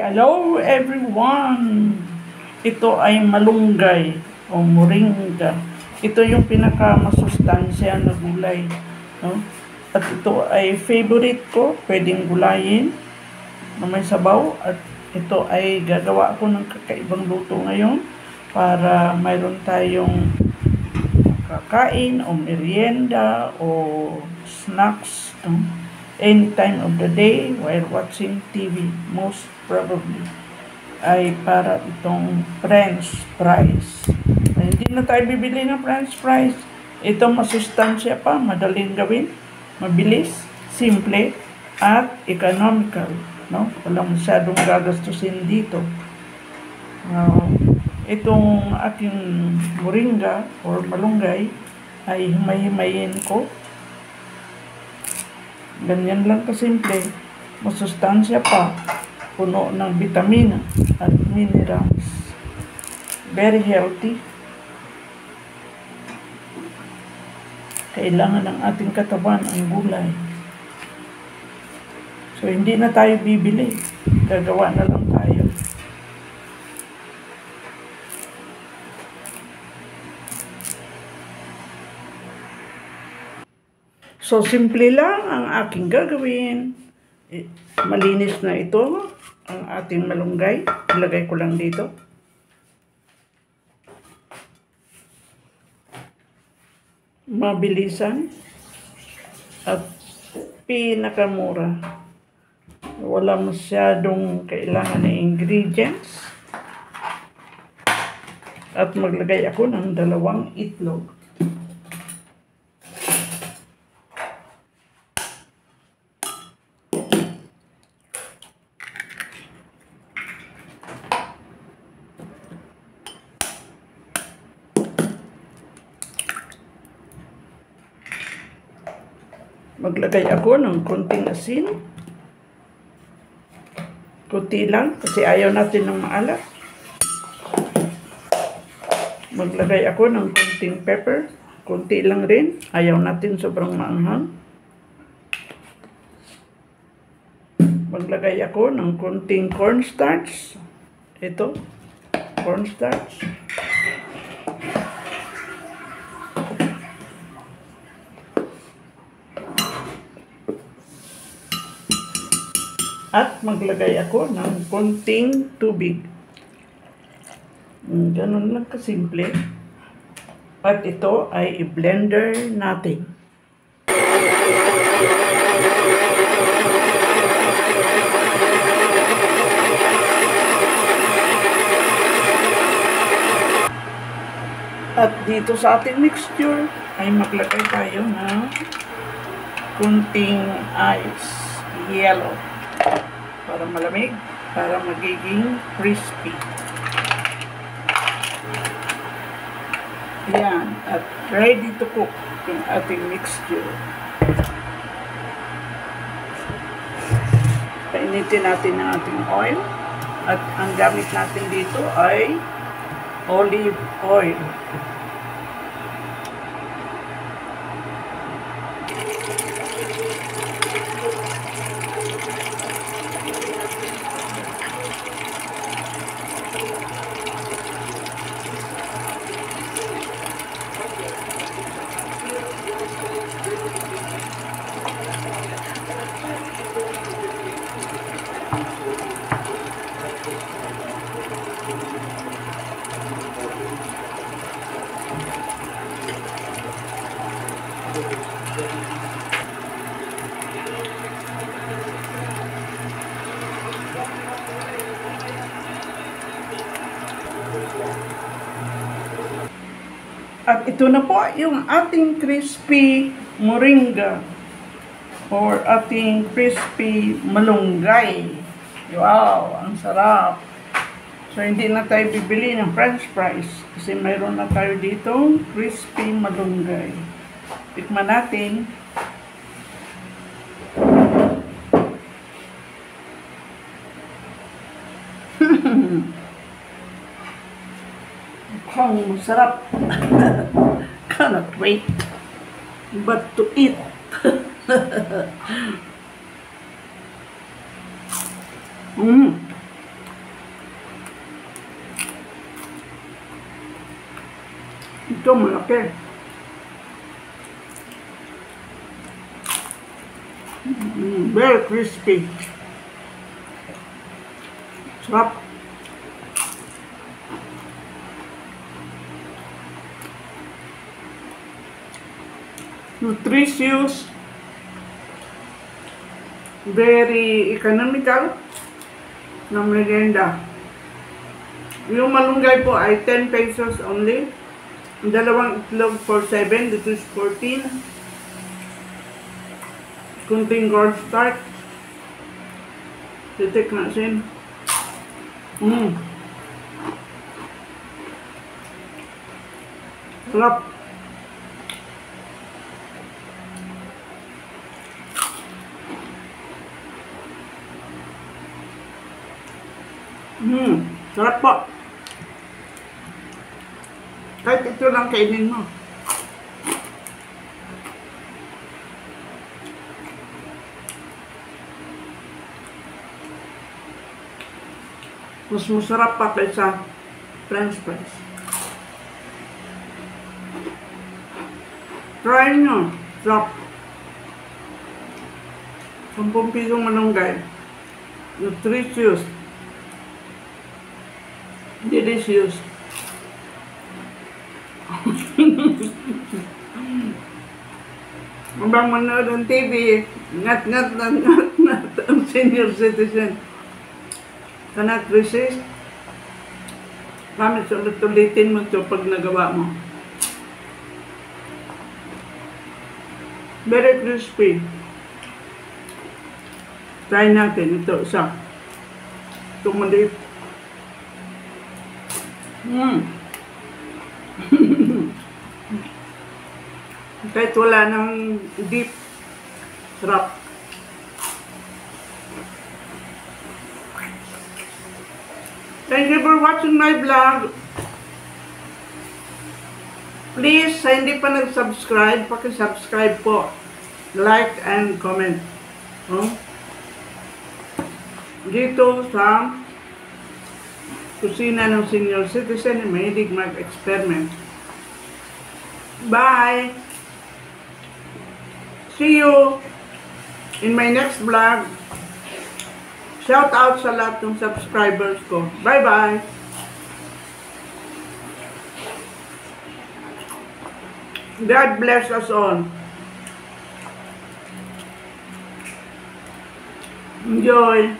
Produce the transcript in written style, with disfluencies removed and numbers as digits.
Hello everyone! Ito ay malunggay o moringa. Ito yung pinakamasustansya na gulay. No? At ito ay favorite ko. Pwedeng gulayin na may sabaw. At ito ay gagawa ko ng kakaibang luto ngayon para mayroon tayong kakain o merienda o snacks. No? Any time of the day while watching TV, most probably ay para itong French fries. Hindi na tayo bibili ng French fries. Ito masustansya pa, madaling gawin, mabilis, simple, at economical. No? Walang masyadong gagastusin dito. Itong aking moringa or malunggay ay himay-himayin ko. Ganyan lang kasimple, masustansya pa, puno ng vitamina at minerals. Very healthy. Kailangan ng ating katawan ang gulay. So, hindi na tayo bibili. Gagawa na lang tayo. So, simple lang ang aking gagawin. Malinis na ito, ang ating malunggay. Ilagay ko lang dito. Mabilisan. At pinakamura. Wala masyadong kailangan na ingredients. At maglagay ako ng 2 itlog. Maglagay ako ng konting asin. Kunti lang kasi ayaw natin ng maalat. Maglagay ako ng konting pepper. Kunti lang rin. Ayaw natin sobrang maanghang. Maglagay ako ng konting cornstarch. Ito. Cornstarch. At maglagay ako ng konting tubig. Ganun lang kasimple. At ito ay i-blender natin. At dito sa ating mixture ay maglagay tayo ng konting ice, yellow. Para malamig, para magiging crispy. Yan. At ready to cook yung ating mixture. Painitin natin ang ating oil. At ang gamit natin dito ay olive oil. At ito na po yung ating crispy moringa or ating crispy malunggay. Wow, ang sarap. So, hindi na tayo bibili ng French fries kasi mayroon na tayo ditong crispy malunggay. Tikman natin. Mukhang masarap. Cannot wait but to eat. Ito malaki. Very crispy. Sarap. Nutritious. Very economical na merienda. Yung malunggay po ay 10 pesos only. Dalawang itlog for 7. This is 14. Kunting cornstarch. Titik natin. Sarap. Sarap po. Kahit ito lang kainin mo. Mas masarap pa kaysa French fries. Try nyo. Sarap. 10 pisong malunggay. Nutritious. Delicious. Habang manood ng TV, ngat-ngat ang senior citizen. Cannot resist. Kami ulit-ulitin mo ito pag nagawa mo. Very crispy. Try natin. Ito, isa. Ito maliit. Kahit wala ng deep. Sarap. Thank you for watching my vlog. Please, sa hindi pa nag-subscribe, paki-subscribe po. Like and comment. Dito sa kusina ng senior citizen, mahilig mag-experiment. Bye! See you in my next vlog. Shout out sa lahat ng subscribers ko. Bye-bye! God bless us all. Enjoy!